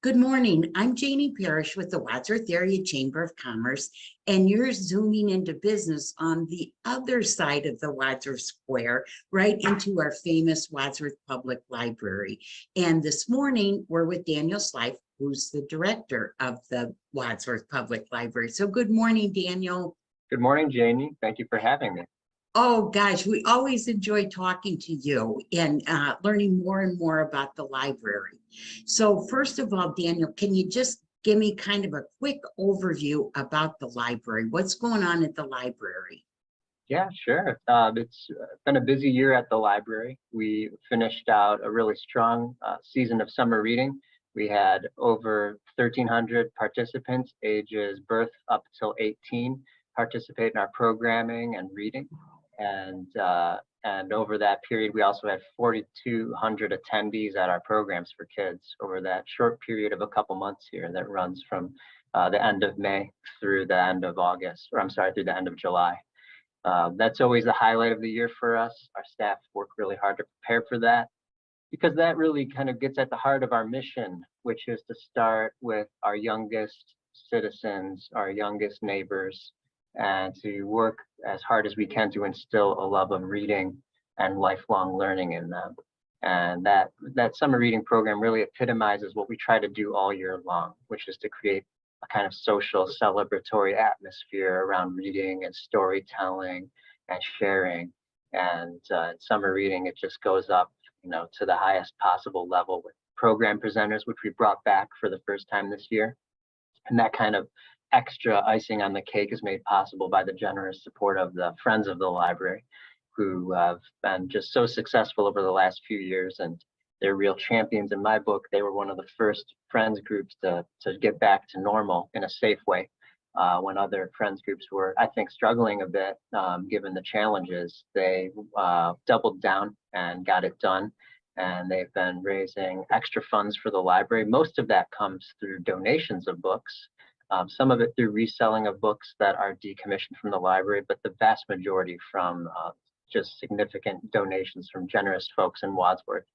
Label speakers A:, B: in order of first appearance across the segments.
A: Good morning. I'm Janie Parrish with the Wadsworth Area Chamber of Commerce, and you're zooming into business on the other side of the Wadsworth Square, right into our famous Wadsworth Public Library. And this morning, we're with Daniel Slife, who's the director of the Wadsworth Public Library. So good morning, Daniel.
B: Good morning, Janie. Thank you for having me.
A: Oh gosh, we always enjoy talking to you and learning more and more about the library. So first of all, Daniel, can you just give me kind of a quick overview about the library? What's going on at the library?
B: Yeah, sure. It's been a busy year at the library. We finished out a really strong season of summer reading. We had over 1,300 participants, ages birth up till 18, participate in our programming and reading. And over that period, we also had 4,200 attendees at our programs for kids over that short period of a couple months here that runs from the end of May through the end of August, or I'm sorry, through the end of July. That's always the highlight of the year for us. Our staff work really hard to prepare for that because that really kind of gets at the heart of our mission, which is to start with our youngest citizens, our youngest neighbors, and to work as hard as we can to instill a love of reading and lifelong learning in them. And that summer reading program really epitomizes what we try to do all year long, which is to create a kind of social celebratory atmosphere around reading and storytelling and sharing. And in summer reading, it just goes up, to the highest possible level with program presenters, which we brought back for the first time this year. And that kind of extra icing on the cake is made possible by the generous support of the Friends of the Library, who have been just so successful over the last few years, and they're real champions in my book. They were one of the first Friends groups to get back to normal in a safe way when other Friends groups were, I think, struggling a bit given the challenges. They doubled down and got it done, and they've been raising extra funds for the library. Most of that comes through donations of books. Some of it through reselling of books that are decommissioned from the library, but the vast majority from just significant donations from generous folks in Wadsworth.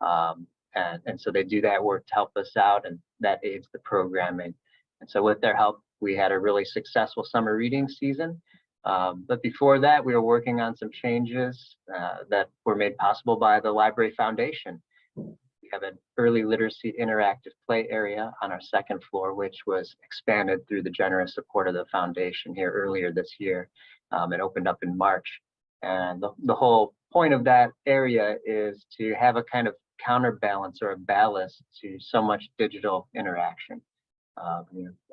B: And so they do that work to help us out, and that aids the programming. And so with their help, we had a really successful summer reading season. But before that, we were working on some changes that were made possible by the Library Foundation. We have an early literacy interactive play area on our second floor, which was expanded through the generous support of the foundation here earlier this year. It opened up in March. And the whole point of that area is to have a kind of counterbalance or a ballast to so much digital interaction.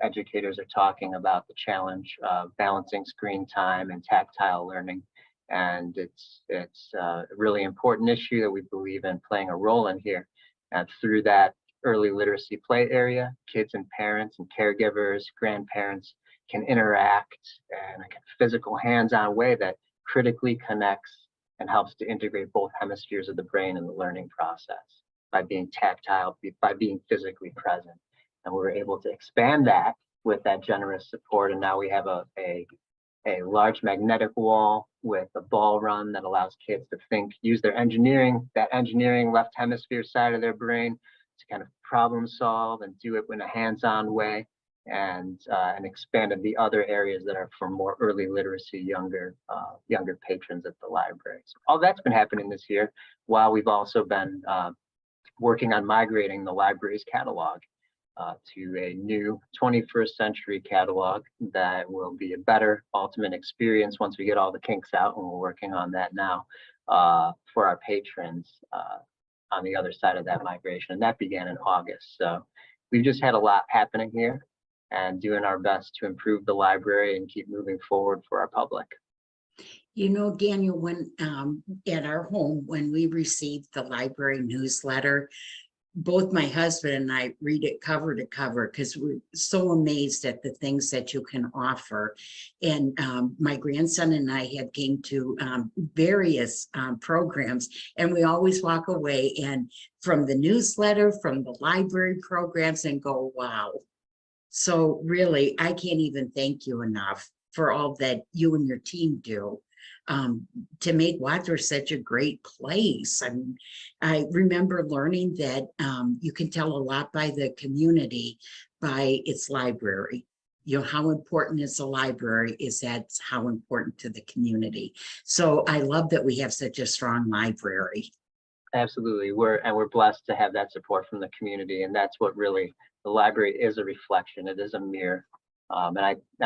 B: Educators are talking about the challenge of balancing screen time and tactile learning. And it's a really important issue that we believe in playing a role in here. And through that early literacy play area, kids and parents and caregivers, grandparents can interact in a physical, hands-on way that critically connects and helps to integrate both hemispheres of the brain in the learning process by being tactile, by being physically present. And we were able to expand that with that generous support. And now we have a large magnetic wall with a ball run that allows kids to use their engineering left hemisphere side of their brain to kind of problem solve and do it in a hands-on way, and expanded the other areas that are for more early literacy, younger patrons at the library. So all that's been happening this year, while we've also been working on migrating the library's catalog to a new 21st century catalog that will be a better ultimate experience once we get all the kinks out, and we're working on that now for our patrons on the other side of that migration. And that began in August. So we've just had a lot happening here and doing our best to improve the library and keep moving forward for our public.
A: Daniel, when at our home, when we received the library newsletter, both my husband and I read it cover to cover because we're so amazed at the things that you can offer. And my grandson and I had came to various programs, and we always walk away and from the newsletter, from the library programs, and go, wow. So really, I can't even thank you enough for all that you and your team do. to make Wadsworth such a great place. I remember learning that you can tell a lot by the community by its library. You know, how important is the library is that's how important to the community. So I love that we have such a strong library.
B: Absolutely. We're blessed to have that support from the community, and that's what really the library is a reflection. It is a mirror. And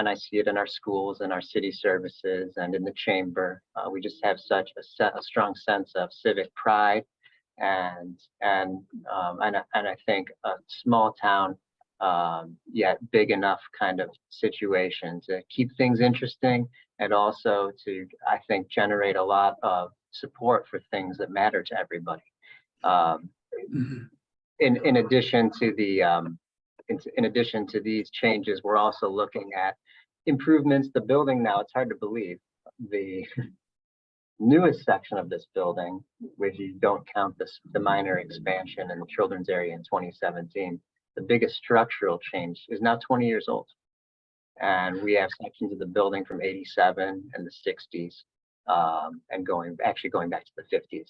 B: I see it in our schools and our city services and in the chamber. We just have such a strong sense of civic pride, and I think a small town, yet big enough kind of situation to keep things interesting, and also to, I think, generate a lot of support for things that matter to everybody. In addition to the in addition to these changes, we're also looking at improvements. The building now, it's hard to believe, the newest section of this building, which you don't count the minor expansion in the children's area in 2017, the biggest structural change is now 20 years old. And we have sections of the building from 87 and the 60s, and going back to the 50s.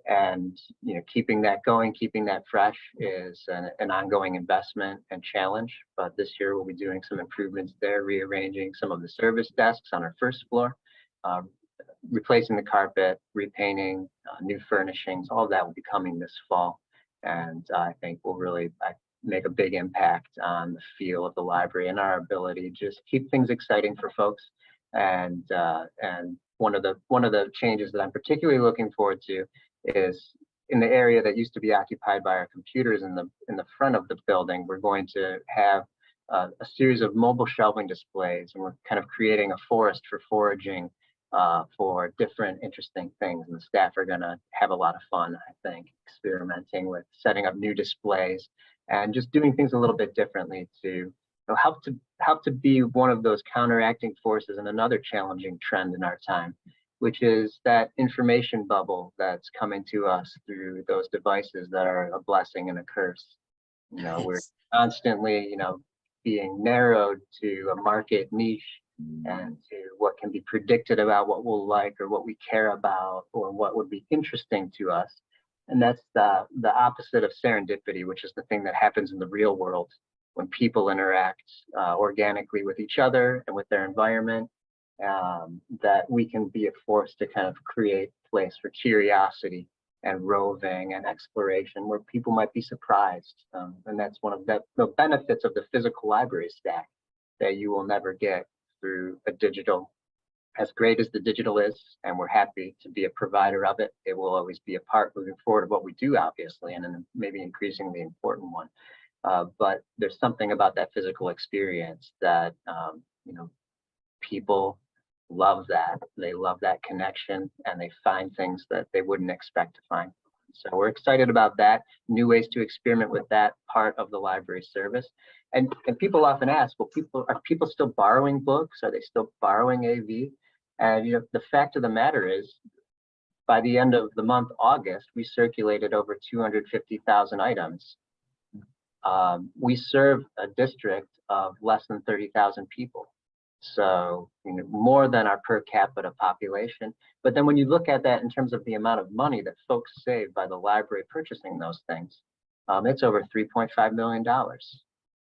B: And keeping that going, keeping that fresh is an ongoing investment and challenge. But this year we'll be doing some improvements there, rearranging some of the service desks on our first floor, replacing the carpet, repainting, new furnishings. All of that will be coming this fall, and I think will really make a big impact on the feel of the library and our ability to just keep things exciting for folks. And one of the changes that I'm particularly looking forward to is in the area that used to be occupied by our computers in the front of the building. We're going to have a series of mobile shelving displays, and we're kind of creating a forest for foraging for different interesting things. And the staff are going to have a lot of fun, I think, experimenting with setting up new displays and just doing things a little bit differently to help to be one of those counteracting forces in another challenging trend in our time, which is that information bubble that's coming to us through those devices that are a blessing and a curse. We're constantly, being narrowed to a market niche and to what can be predicted about what we'll like or what we care about or what would be interesting to us. And that's the opposite of serendipity, which is the thing that happens in the real world when people interact organically with each other and with their environment. That we can be a force to kind of create a place for curiosity and roving and exploration where people might be surprised. And that's one of the benefits of the physical library stack that you will never get through a digital. As great as the digital is, and we're happy to be a provider of it, it will always be a part moving forward of what we do, obviously, and maybe increasingly important one. But there's something about that physical experience that, people love that. They love that connection, and they find things that they wouldn't expect to find. So we're excited about that, new ways to experiment with that part of the library service. And people often ask, well, are people still borrowing books? Are they still borrowing AV? And the fact of the matter is, by the end of the month, August, we circulated over 250,000 items. We serve a district of less than 30,000 people. So more than our per capita population. But then when you look at that in terms of the amount of money that folks save by the library purchasing those things, it's over $3.5 million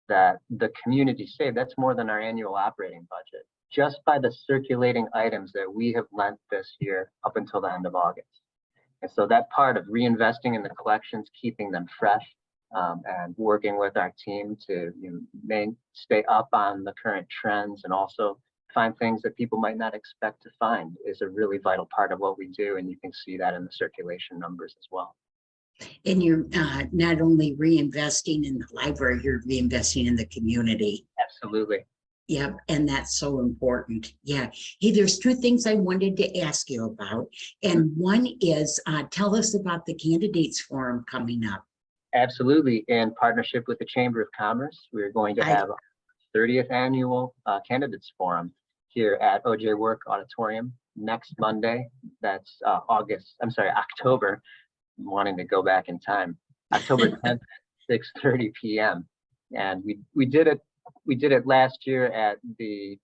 B: that the community saved. That's more than our annual operating budget, just by the circulating items that we have lent this year up until the end of August. And so that part of reinvesting in the collections, keeping them fresh, and working with our team to stay up on the current trends and also find things that people might not expect to find is a really vital part of what we do. And you can see that in the circulation numbers as well.
A: And you're not only reinvesting in the library, you're reinvesting in the community.
B: Absolutely.
A: Yep, and that's so important. Yeah. Hey, there's two things I wanted to ask you about. And one is tell us about the candidates forum coming up.
B: Absolutely. In partnership with the Chamber of Commerce, we're going to have a 30th annual candidates forum here at OJ Work Auditorium next Monday. That's October. I'm wanting to go back in time. October 10th at 6:30 p.m. And we did it last year at the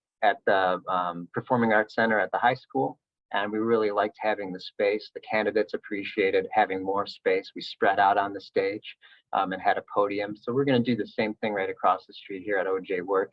B: Performing Arts Center at the high school. And we really liked having the space. The candidates appreciated having more space. We spread out on the stage and had a podium. So we're going to do the same thing right across the street here at OJ Work.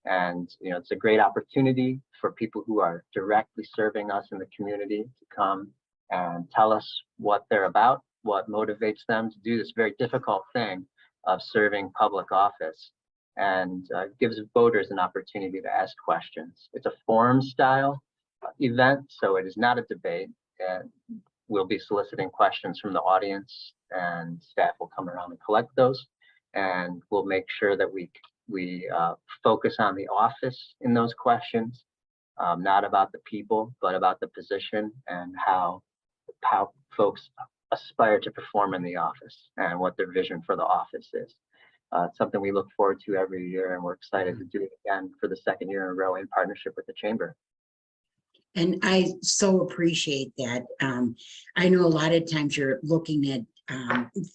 B: And it's a great opportunity for people who are directly serving us in the community to come and tell us what they're about, what motivates them to do this very difficult thing of serving public office, and gives voters an opportunity to ask questions. It's a forum style event, so it is not a debate. And we'll be soliciting questions from the audience, and staff will come around and collect those, and we'll make sure that we focus on the office in those questions, not about the people, but about the position and how folks aspire to perform in the office and what their vision for the office is. It's something we look forward to every year, and we're excited to do it again for the second year in a row in partnership with the Chamber.
A: And I so appreciate that. I know a lot of times you're looking at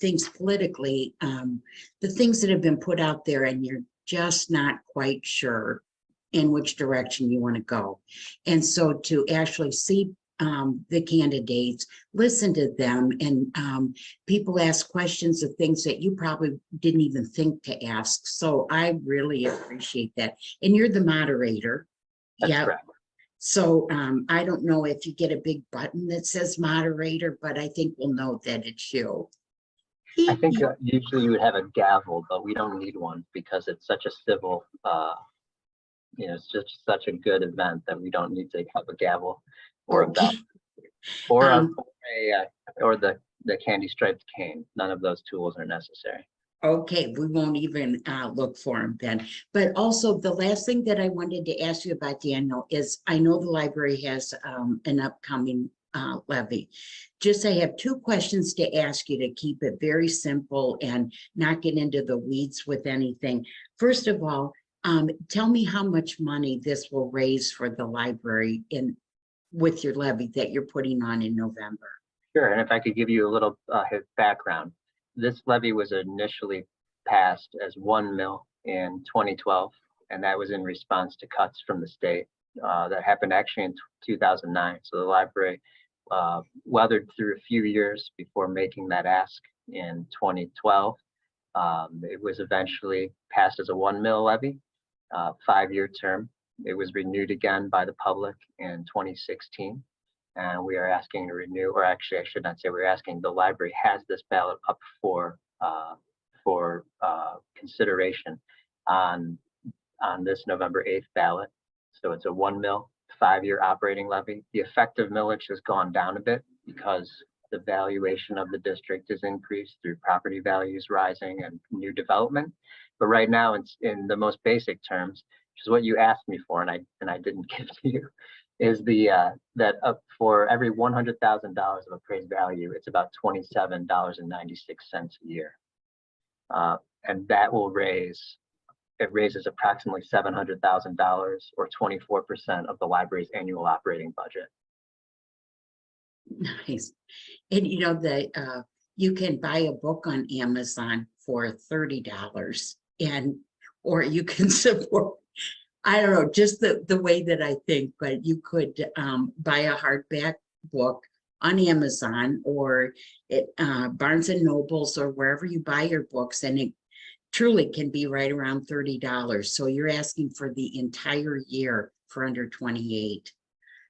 A: things politically, the things that have been put out there, and you're just not quite sure in which direction you want to go. And so to actually see the candidates, listen to them, and people ask questions of things that you probably didn't even think to ask. So I really appreciate that. And you're the moderator.
B: That's correct.
A: So I don't know if you get a big button that says moderator, but I think we'll know that it's you.
B: I think usually you would have a gavel, but we don't need one because it's such a civil, it's just such a good event that we don't need to have a gavel or a bell or the candy striped cane. None of those tools are necessary.
A: Okay, we won't even look for them then. But also the last thing that I wanted to ask you about, Daniel, is I know the library has an upcoming levy. Just I have two questions to ask you to keep it very simple and not get into the weeds with anything. First of all, tell me how much money this will raise for the library with your levy that you're putting on in November.
B: Sure, and if I could give you a little background. This levy was initially passed as 1 mil in 2012, and that was in response to cuts from the state that happened actually in 2009. So the library weathered through a few years before making that ask in 2012. It was eventually passed as a 1 mil levy, 5-year term. It was renewed again by the public in 2016. And we are asking to renew, or actually I should not say we're asking, the library has this ballot up for consideration on this November 8th ballot. So it's a 1 mil, 5-year operating levy. The effective millage has gone down a bit because the valuation of the district is increased through property values rising and new development. But right now it's in the most basic terms, which is what you asked me for, and I didn't give to you, is that up for every $100,000 of appraised value, it's about $27.96 a year, and that will raises approximately $700,000 or 24% of the library's annual operating budget.
A: Nice. And you can buy a book on Amazon for $30, or you can support, I don't know, just the way that I think, but you could buy a hardback book on Amazon or at Barnes and Nobles or wherever you buy your books, and it truly can be right around $30. So you're asking for the entire year for under 28.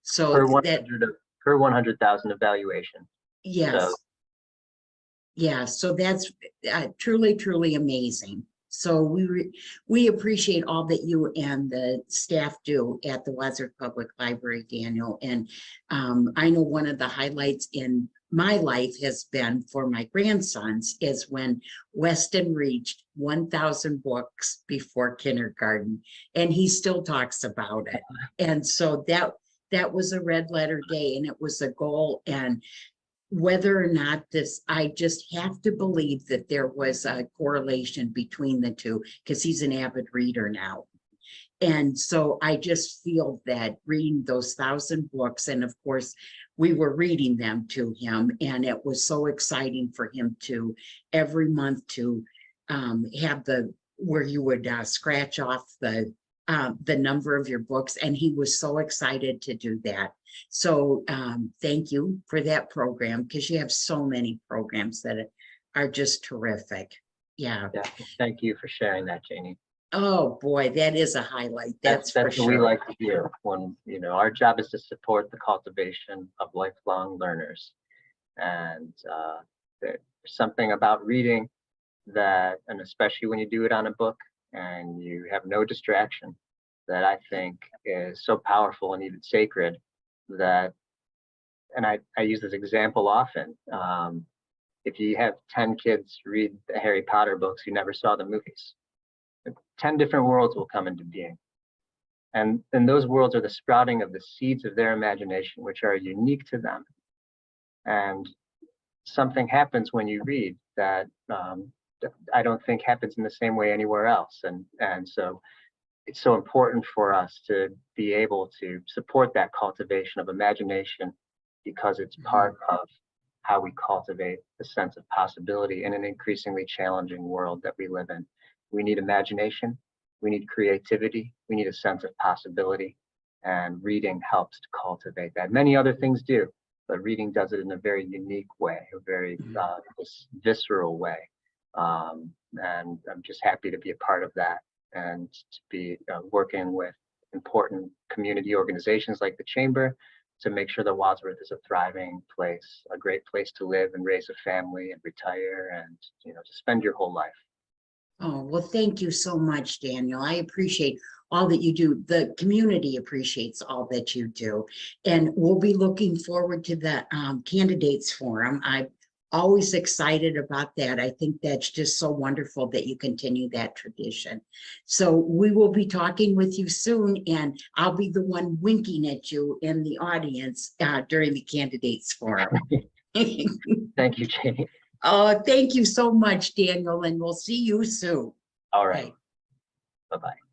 A: So
B: per 100,000 evaluation.
A: Yes. So, yeah, so that's truly, truly amazing. So we appreciate all that you and the staff do at the Wadsworth Public Library, Daniel. And I know one of the highlights in my life has been for my grandsons is when Weston reached 1,000 books before kindergarten, and he still talks about it. And so that was a red letter day, and it was a goal. And whether or not I just have to believe that there was a correlation between the two, because he's an avid reader now. And so I just feel that reading those 1,000 books, and of course, we were reading them to him, and it was so exciting for him to every month to have where you would scratch off the the number of your books, and he was so excited to do that. So thank you for that program, because you have so many programs that are just terrific. Yeah.
B: Yeah, thank you for sharing that, Janie.
A: Oh boy, that is a highlight. That's for
B: what we
A: sure.
B: like to hear when, our job is to support the cultivation of lifelong learners. And there's something about reading that, and especially when you do it on a book and you have no distraction, that I think is so powerful and even sacred that, and I use this example often. If you have 10 kids read the Harry Potter books, you never saw the movies, 10 different worlds will come into being. And those worlds are the sprouting of the seeds of their imagination, which are unique to them. And something happens when you read that I don't think happens in the same way anywhere else. And so it's so important for us to be able to support that cultivation of imagination, because it's part of how we cultivate a sense of possibility in an increasingly challenging world that we live in. We need imagination, we need creativity, we need a sense of possibility, and reading helps to cultivate that. Many other things do, but reading does it in a very unique way, a very visceral way. And I'm just happy to be a part of that, and to be working with important community organizations like the Chamber to make sure that Wadsworth is a thriving place, a great place to live and raise a family and retire and, to spend your whole life.
A: Oh, well, thank you so much, Daniel. I appreciate all that you do. The community appreciates all that you do. And we'll be looking forward to the candidates forum. I'm always excited about that. I think that's just so wonderful that you continue that tradition. So we will be talking with you soon, and I'll be the one winking at you in the audience during the candidates forum.
B: Thank you, Janie.
A: Oh, thank you so much, Daniel, and we'll see you soon.
B: All right. Bye-bye.